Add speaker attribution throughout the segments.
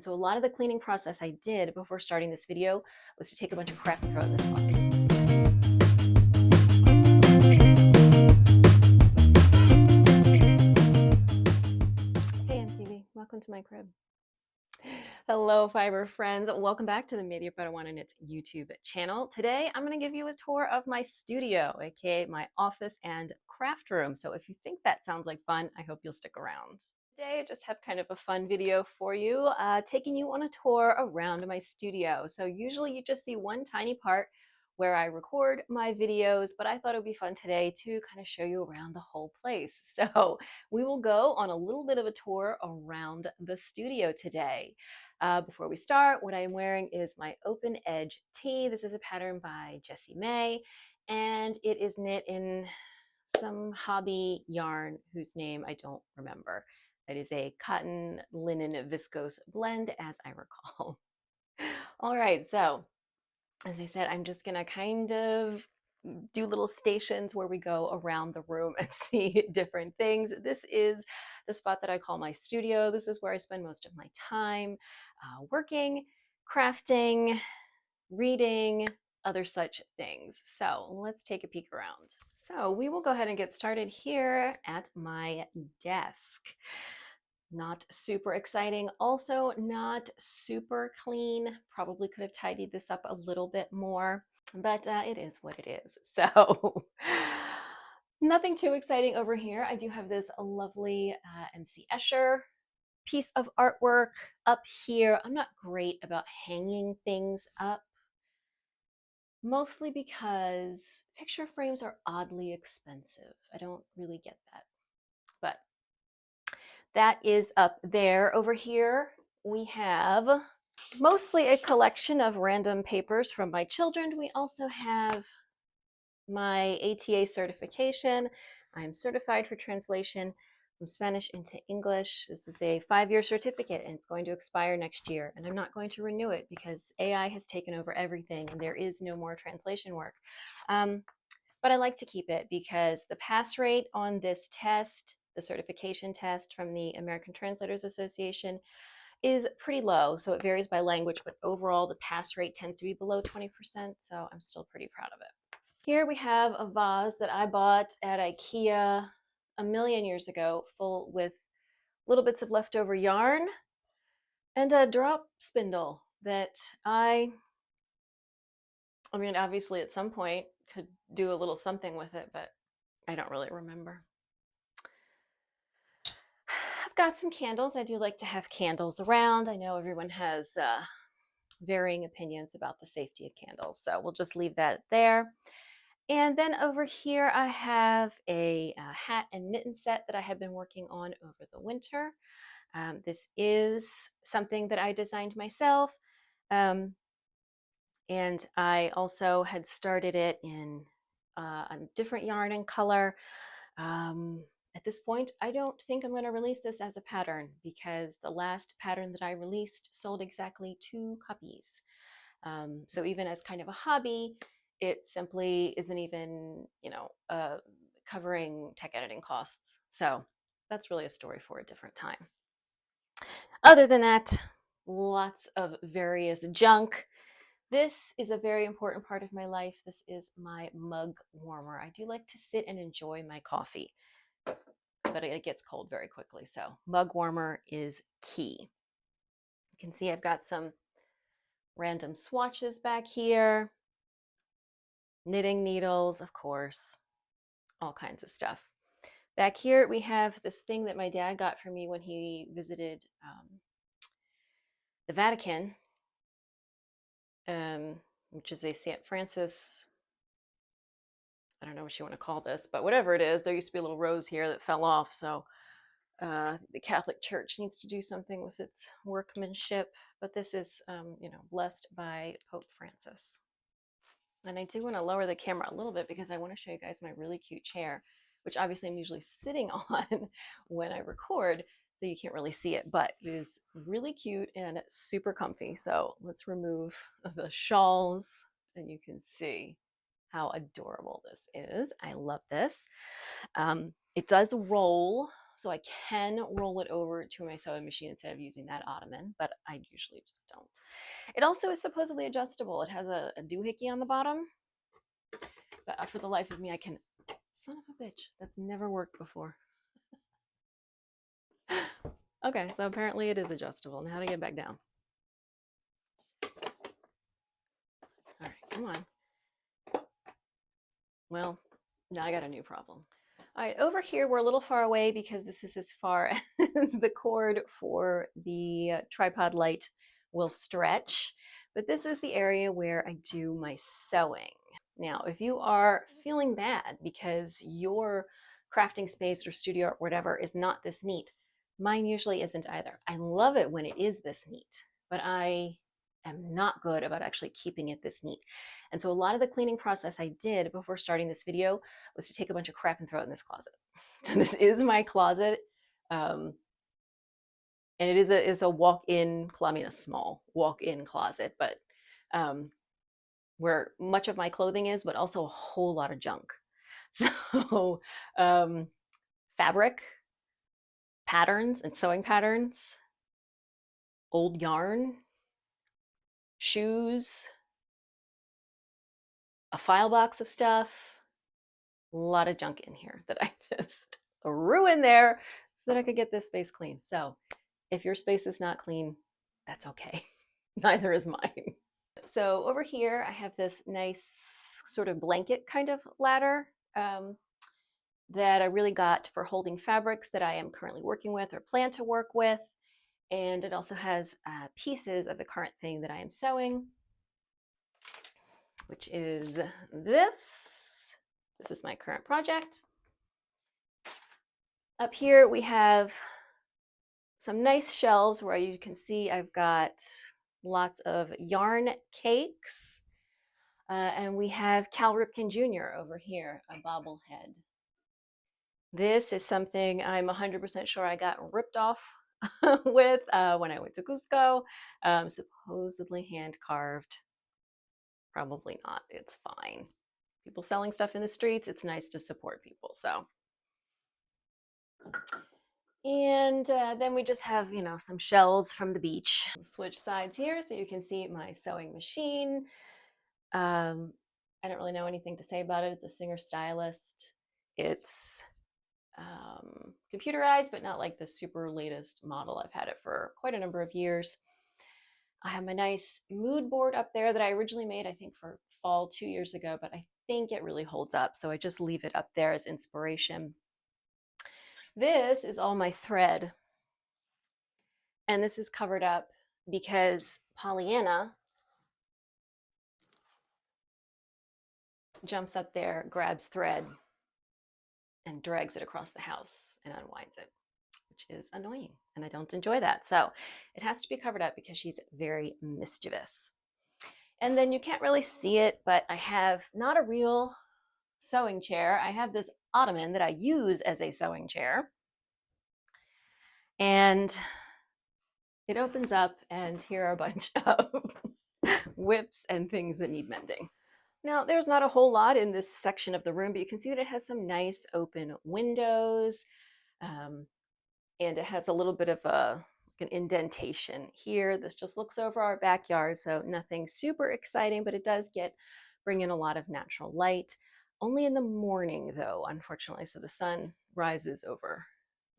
Speaker 1: And so a lot of the cleaning process I did before starting this video was to take a bunch of crap and throw it in this closet. Hey MTV, welcome to my crib. Hello fiber friends, welcome back to the Media Better One and its YouTube channel. Today I'm going to give you a tour of my studio, aka my office and craft room. So if you think that sounds like fun, I hope you'll stick around. Today I just have kind of a fun video for you, taking you on a tour around my studio. So usually you just see one tiny part where I record my videos, but I thought it would be fun today to kind of show you around the whole place. So we will go on a little bit of a tour around the studio today. Before we start, what I am wearing is my open edge tee. This is a pattern by Jessie May, and it is knit in some hobby yarn whose name I don't remember. It is a cotton linen viscose blend, as I recall. All right, so as I said, I'm just gonna kind of do little stations where we go around the room and see different things. This is the spot that I call my studio. This is where I spend most of my time working, crafting, reading, other such things. So let's take a peek around. So we will go ahead and get started here at my desk. Not super exciting, also not super clean. Probably could have tidied this up a little bit more, but it is what it is. So nothing too exciting over here. I do have this lovely MC Escher piece of artwork up here. I'm not great about hanging things up, mostly because picture frames are oddly expensive. I don't really get that, but that is up there. Over here, we have mostly a collection of random papers from my children. We also have my ATA certification. I'm certified for translation from Spanish into English. This is a 5-year certificate and it's going to expire next year. And I'm not going to renew it because AI has taken over everything and there is no more translation work. But I like to keep it because the pass rate on this test, the certification test from the American Translators Association, is pretty low. So it varies by language, but overall the pass rate tends to be below 20%. So I'm still pretty proud of it. Here we have a vase that I bought at IKEA a million years ago, full with little bits of leftover yarn and a drop spindle that I mean, obviously at some point could do a little something with it, but I don't really remember. I've got some candles. I do like to have candles around. I know everyone has varying opinions about the safety of candles, so we'll just leave that there. And then over here, I have a hat and mitten set that I have been working on over the winter. This is something that I designed myself. And I also had started it in a different yarn and color. At this point, I don't think I'm going to release this as a pattern because the last pattern that I released sold exactly 2 copies. So even as kind of a hobby, it simply isn't even, covering tech editing costs. So that's really a story for a different time. Other than that, lots of various junk. This is a very important part of my life. This is my mug warmer. I do like to sit and enjoy my coffee, but it gets cold very quickly. So mug warmer is key. You can see I've got some random swatches back here, knitting needles, of course, all kinds of stuff. Back here, we have this thing that my dad got for me when he visited the Vatican, which is a St. Francis, I don't know what you want to call this, but whatever it is, there used to be a little rose here that fell off. So the Catholic Church needs to do something with its workmanship. But this is, blessed by Pope Francis. And I do want to lower the camera a little bit because I want to show you guys my really cute chair, which obviously I'm usually sitting on when I record, so you can't really see it, but it is really cute and super comfy. So let's remove the shawls and you can see how adorable this is. I love this. It does roll so I can roll it over to my sewing machine instead of using that ottoman, but I usually just don't. It also is supposedly adjustable. It has a doohickey on the bottom, but for the life of me, I can, son of a bitch, that's never worked before. Okay, so apparently it is adjustable. Now how to get back down. All right, come on. Well, now I got a new problem. All right, over here, we're a little far away because this is as far as the cord for the tripod light will stretch. But this is the area where I do my sewing. Now, if you are feeling bad because your crafting space or studio or whatever is not this neat, mine usually isn't either. I love it when it is this neat, but I am not good about actually keeping it this neat. And so a lot of the cleaning process I did before starting this video was to take a bunch of crap and throw it in this closet. So this is my closet. And it is a walk-in, I mean a small walk-in closet, but where much of my clothing is, but also a whole lot of junk. So fabric, patterns and sewing patterns, old yarn, shoes, a file box of stuff, a lot of junk in here that I just threw in there so that I could get this space clean. So if your space is not clean, that's okay. Neither is mine. So over here, I have this nice sort of blanket kind of ladder that I really got for holding fabrics that I am currently working with or plan to work with. And it also has pieces of the current thing that I am sewing, which is this. This is my current project. Up here we have some nice shelves where you can see I've got lots of yarn cakes. And we have Cal Ripken Jr. over here, a bobblehead. This is something I'm 100% sure I got ripped off with when I went to Cusco. Supposedly hand carved. Probably not. It's fine. People selling stuff in the streets, it's nice to support people. So, and then we just have, you know, some shells from the beach. Switch sides here so you can see my sewing machine. I don't really know anything to say about it. It's a Singer Stylist. It's computerized, but not like the super latest model. I've had it for quite a number of years. I have my nice mood board up there that I originally made, I think, for fall 2 years ago, but I think it really holds up. So I just leave it up there as inspiration. This is all my thread. And this is covered up because Pollyanna jumps up there, grabs thread, and drags it across the house and unwinds it, which is annoying. And I don't enjoy that. So it has to be covered up because she's very mischievous. And then you can't really see it, but I have not a real sewing chair. I have this ottoman that I use as a sewing chair. And it opens up and here are a bunch of whips and things that need mending. Now, there's not a whole lot in this section of the room, but you can see that it has some nice open windows. And it has a little bit of an indentation here. This just looks over our backyard, so nothing super exciting, but it does bring in a lot of natural light. Only in the morning, though, unfortunately. So the sun rises over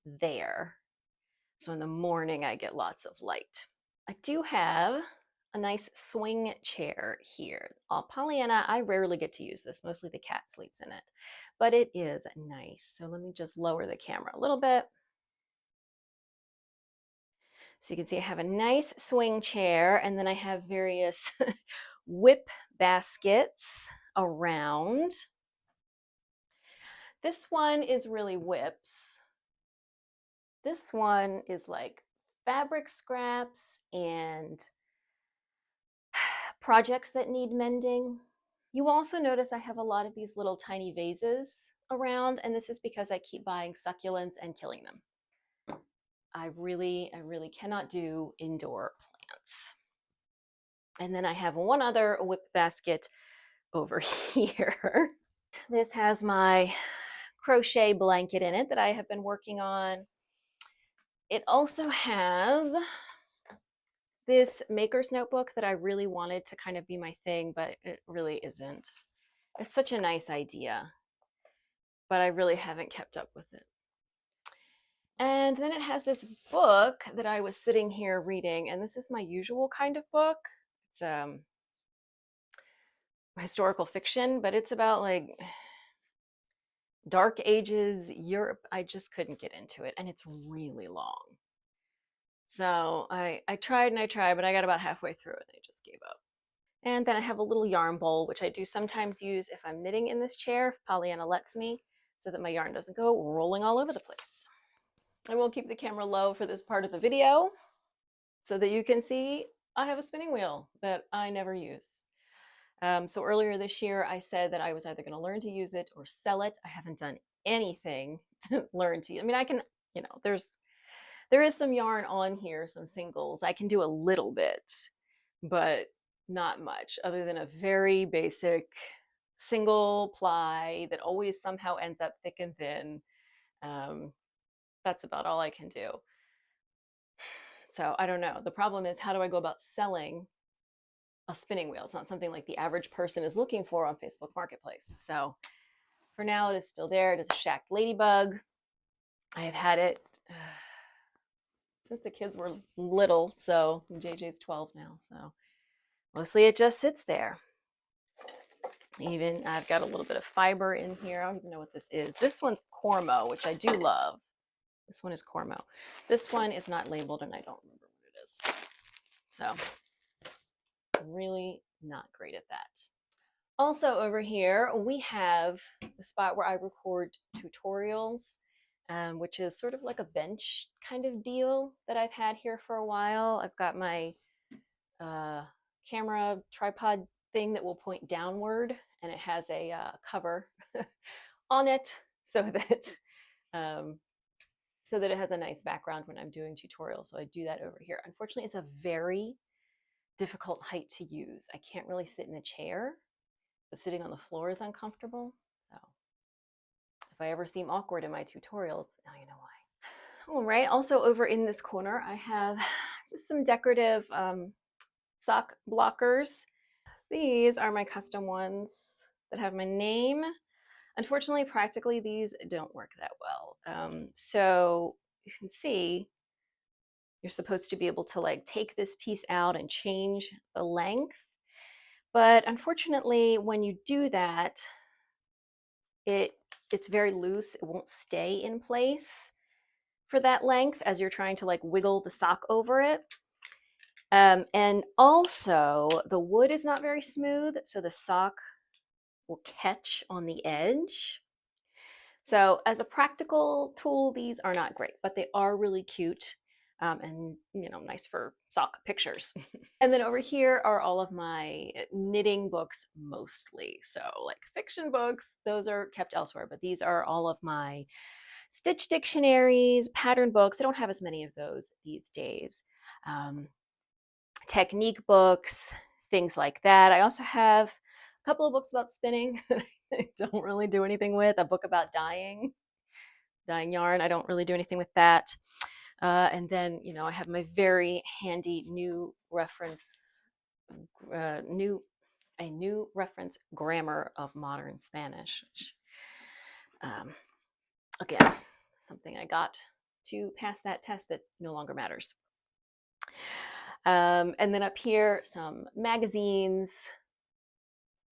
Speaker 1: there. So in the morning, I get lots of light. I do have a nice swing chair here. Pollyanna, I rarely get to use this. Mostly the cat sleeps in it, but it is nice. So let me just lower the camera a little bit. So you can see I have a nice swing chair, and then I have various whip baskets around. This one is really whips. This one is like fabric scraps and projects that need mending. You also notice I have a lot of these little tiny vases around, and this is because I keep buying succulents and killing them. I really cannot do indoor plants. And then I have one other whip basket over here. This has my crochet blanket in it that I have been working on. It also has this maker's notebook that I really wanted to kind of be my thing, but it really isn't. It's such a nice idea, but I really haven't kept up with it. And then it has this book that I was sitting here reading, and this is my usual kind of book. It's historical fiction, but it's about like Dark Ages Europe. I just couldn't get into it, and it's really long. So I tried and I tried, but I got about halfway through it and I just gave up. And then I have a little yarn bowl, which I do sometimes use if I'm knitting in this chair, if Pollyanna lets me, so that my yarn doesn't go rolling all over the place. I will keep the camera low for this part of the video so that you can see I have a spinning wheel that I never use. So earlier this year, I said that I was either going to learn to use it or sell it. I haven't done anything to learn to. I mean, I can, there is some yarn on here, some singles. I can do a little bit, but not much other than a very basic single ply that always somehow ends up thick and thin. That's about all I can do. So I don't know. The problem is, how do I go about selling a spinning wheel? It's not something like the average person is looking for on Facebook Marketplace. So for now, it is still there. It is a shacked ladybug. I have had it since the kids were little. So JJ's 12 now. So mostly it just sits there. Even I've got a little bit of fiber in here. I don't even know what this is. This one's Cormo, which I do love. This one is Cormo. This one is not labeled and I don't remember what it is. So I'm really not great at that. Also over here, we have the spot where I record tutorials, which is sort of like a bench kind of deal that I've had here for a while. I've got my camera tripod thing that will point downward, and it has a cover on it so that it has a nice background when I'm doing tutorials. So I do that over here. Unfortunately, it's a very difficult height to use. I can't really sit in a chair, but sitting on the floor is uncomfortable. So if I ever seem awkward in my tutorials, now you know why. All right, also over in this corner, I have just some decorative sock blockers. These are my custom ones that have my name. Unfortunately, practically, these don't work that well. So you can see you're supposed to be able to like take this piece out and change the length. But unfortunately, when you do that, it's very loose. It won't stay in place for that length as you're trying to like wiggle the sock over it. And also the wood is not very smooth, so the sock will catch on the edge. So as a practical tool, these are not great, but they are really cute and nice for sock pictures. And then over here are all of my knitting books mostly. So like fiction books, those are kept elsewhere, but these are all of my stitch dictionaries, pattern books. I don't have as many of those these days. Technique books, things like that. I also have a couple of books about spinning that I don't really do anything with. A book about dyeing yarn. I don't really do anything with that. And then, I have my very handy new reference, new reference grammar of modern Spanish, which, again, something I got to pass that test that no longer matters. And then up here, some magazines,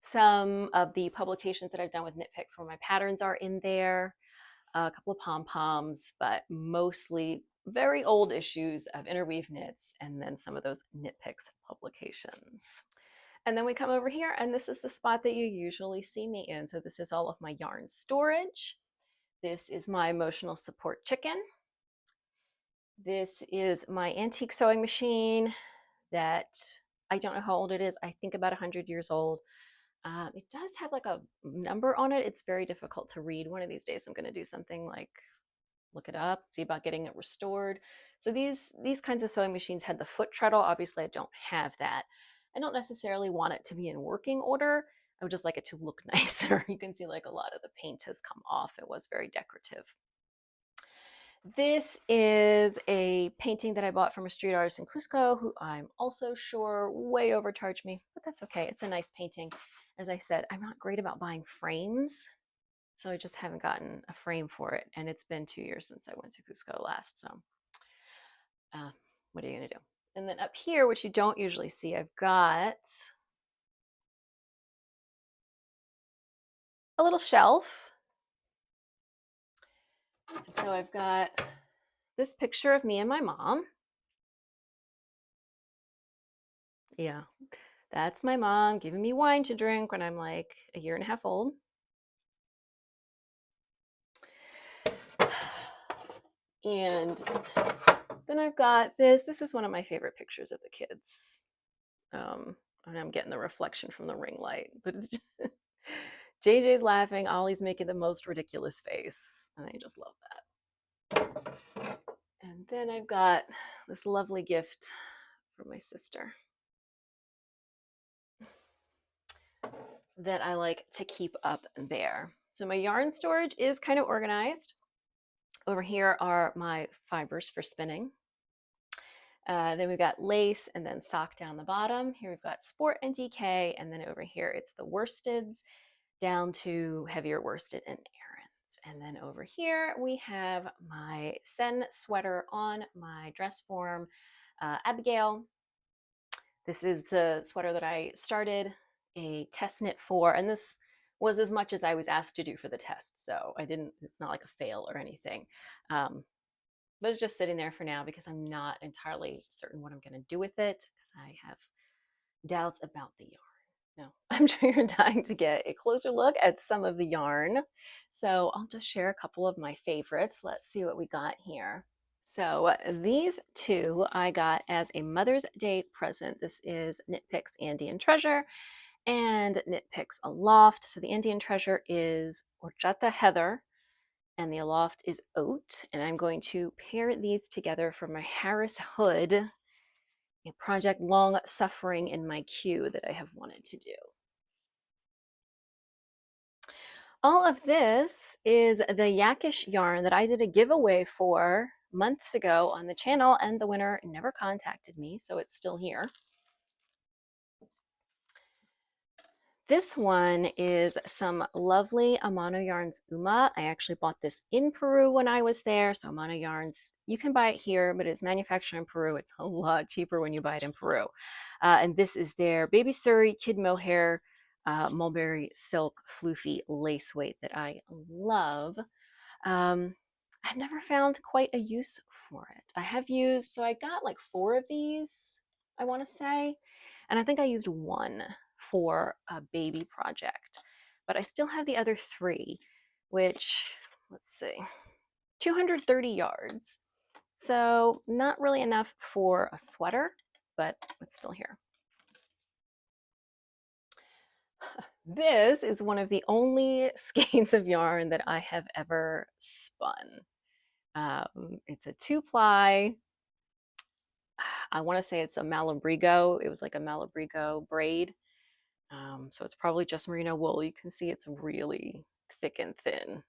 Speaker 1: some of the publications that I've done with Knit Picks where my patterns are in there, a couple of pom-poms, but mostly very old issues of Interweave Knits, and then some of those Knit Picks publications. And then we come over here, and this is the spot that you usually see me in. So this is all of my yarn storage. This is my emotional support chicken. This is my antique sewing machine that I don't know how old it is. I think about 100 years old. It does have like a number on it. It's very difficult to read. One of these days I'm going to do something like look it up, see about getting it restored. So these kinds of sewing machines had the foot treadle. Obviously I don't have that. I don't necessarily want it to be in working order. I would just like it to look nicer. You can see like a lot of the paint has come off. It was very decorative. This is a painting that I bought from a street artist in Cusco, who I'm also sure way overcharged me, but that's okay. It's a nice painting. As I said, I'm not great about buying frames, so I just haven't gotten a frame for it. And it's been 2 years since I went to Cusco last, so what are you gonna do? And then up here, which you don't usually see, I've got a little shelf. And so I've got this picture of me and my mom. Yeah, that's my mom giving me wine to drink when I'm like a year and a half old. And then I've got this. This is one of my favorite pictures of the kids. And I'm getting the reflection from the ring light, but it's just JJ's laughing. Ollie's making the most ridiculous face, and I just love that. And then I've got this lovely gift from my sister that I like to keep up there. So my yarn storage is kind of organized. Over here are my fibers for spinning. Then we've got lace and then sock down the bottom. Here we've got sport and DK, and then over here it's the worsteds down to heavier worsted and errands. And then over here we have my Sen sweater on my dress form, Abigail. This is the sweater that I started a test knit for, and this was as much as I was asked to do for the test, so I didn't, it's not like a fail or anything. But it's just sitting there for now because I'm not entirely certain what I'm going to do with it because I have doubts about the yarn. No, I'm sure you're dying to get a closer look at some of the yarn. So I'll just share a couple of my favorites. Let's see what we got here. So these two I got as a Mother's Day present. This is Knit Picks Andean Treasure and Knit Picks Aloft. So the Andean Treasure is Horchata Heather and the Aloft is Oat. And I'm going to pair these together for my Harris hood, a project long suffering in my queue that I have wanted to do. All of this is the Yakish yarn that I did a giveaway for months ago on the channel, and the winner never contacted me, so it's still here. This one is some lovely Amano Yarns Uma. I actually bought this in Peru when I was there. So Amano Yarns, you can buy it here, but it's manufactured in Peru. It's a lot cheaper when you buy it in Peru. And this is their Baby Surrey Kid Mohair Mulberry Silk Floofy Lace Weight that I love. I've never found quite a use for it. I have used, so I got like 4 of these, I want to say, and I think I used one for a baby project, but I still have the other 3, which, let's see, 230 yards. So not really enough for a sweater, but it's still here. This is one of the only skeins of yarn that I have ever spun. It's a 2-ply. I want to say it's a Malabrigo. It was like a Malabrigo braid. So it's probably just merino wool. You can see it's really thick and thin.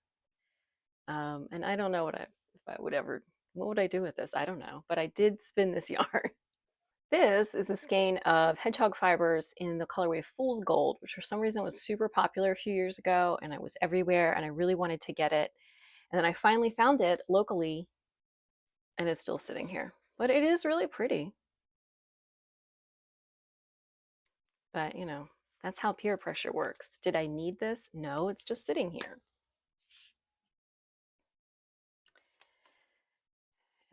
Speaker 1: And I don't know if I would ever, what would I do with this? I don't know, but I did spin this yarn. This is a skein of hedgehog fibers in the colorway Fool's Gold, which for some reason was super popular a few years ago, and it was everywhere, and I really wanted to get it. And then I finally found it locally, and it's still sitting here. But it is really pretty. But, you know, that's how peer pressure works. Did I need this? No, it's just sitting here.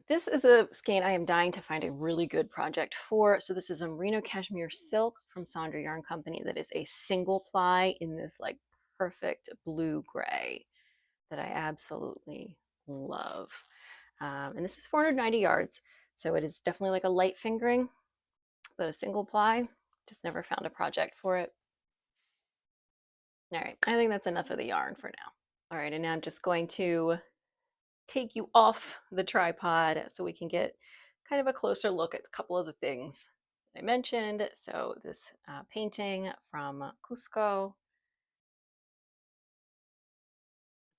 Speaker 1: This is a skein I am dying to find a really good project for. So this is a merino cashmere silk from Sandra Yarn Company that is a single ply in this like perfect blue gray that I absolutely love. And this is 490 yards. So it is definitely like a light fingering, but a single ply. Just never found a project for it. All right, I think that's enough of the yarn for now. All right, and now I'm just going to take you off the tripod so we can get kind of a closer look at a couple of the things I mentioned. So this painting from Cusco,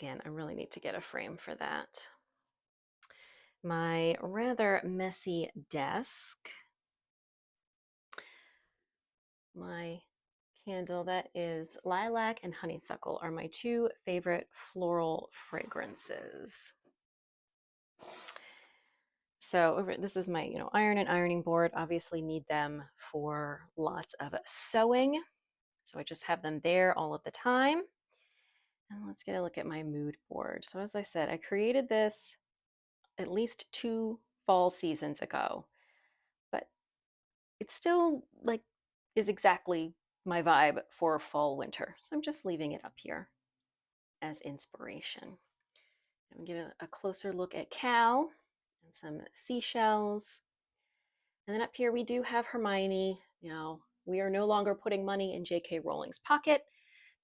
Speaker 1: Again, I really need to get a frame for that. My rather messy desk. My candle that is lilac and honeysuckle are my two favorite floral fragrances. So this is my, iron and ironing board. Obviously need them for lots of sewing. So I just have them there all of the time. And let's get a look at my mood board. So as I said, I created this at least 2 fall seasons ago, but it still like is exactly my vibe for fall winter. So I'm just leaving it up here as inspiration. And we get a closer look at Cal and some seashells. And then up here we do have Hermione. We are no longer putting money in J.K. Rowling's pocket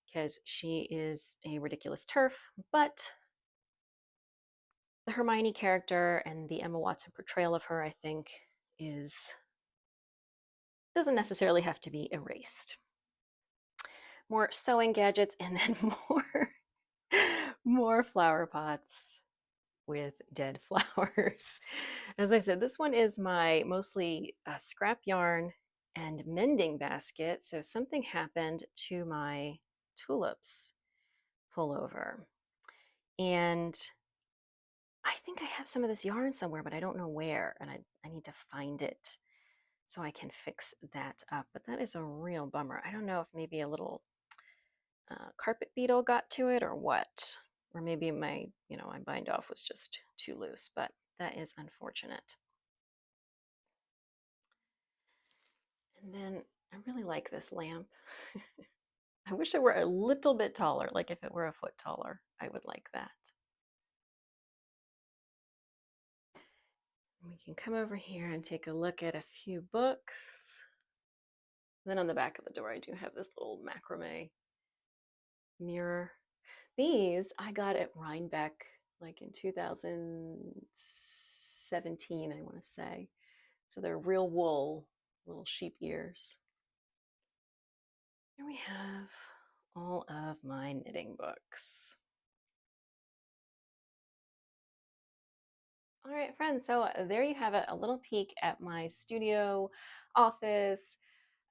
Speaker 1: because she is a ridiculous turf, but the Hermione character and the Emma Watson portrayal of her, I think, doesn't necessarily have to be erased. More sewing gadgets, and then more flower pots with dead flowers. As I said, this one is my mostly scrap yarn and mending basket. So something happened to my tulips pullover. And I think I have some of this yarn somewhere, but I don't know where. And I need to find it so I can fix that up. But that is a real bummer. I don't know if maybe a little carpet beetle got to it or what. Or maybe my bind off was just too loose, but that is unfortunate. And then I really like this lamp. I wish it were a little bit taller, like if it were a foot taller, I would like that. We can come over here and take a look at a few books. And then on the back of the door, I do have this little macrame mirror. These I got at Rhinebeck like in 2017, I want to say. So they're real wool, little sheep ears. Here we have all of my knitting books. All right, friends, so there you have it, a little peek at my studio, office,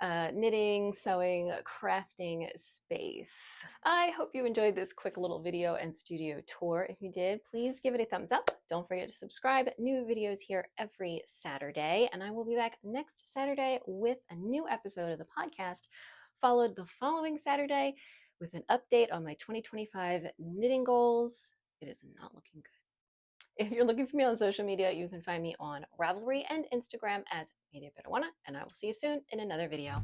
Speaker 1: knitting, sewing, crafting space. I hope you enjoyed this quick little video and studio tour. If you did, please give it a thumbs up. Don't forget to subscribe. New videos here every Saturday, and I will be back next Saturday with a new episode of the podcast, followed the following Saturday with an update on my 2025 knitting goals. It is not looking good. If you're looking for me on social media, you can find me on Ravelry and Instagram as Media Peruana, and I will see you soon in another video.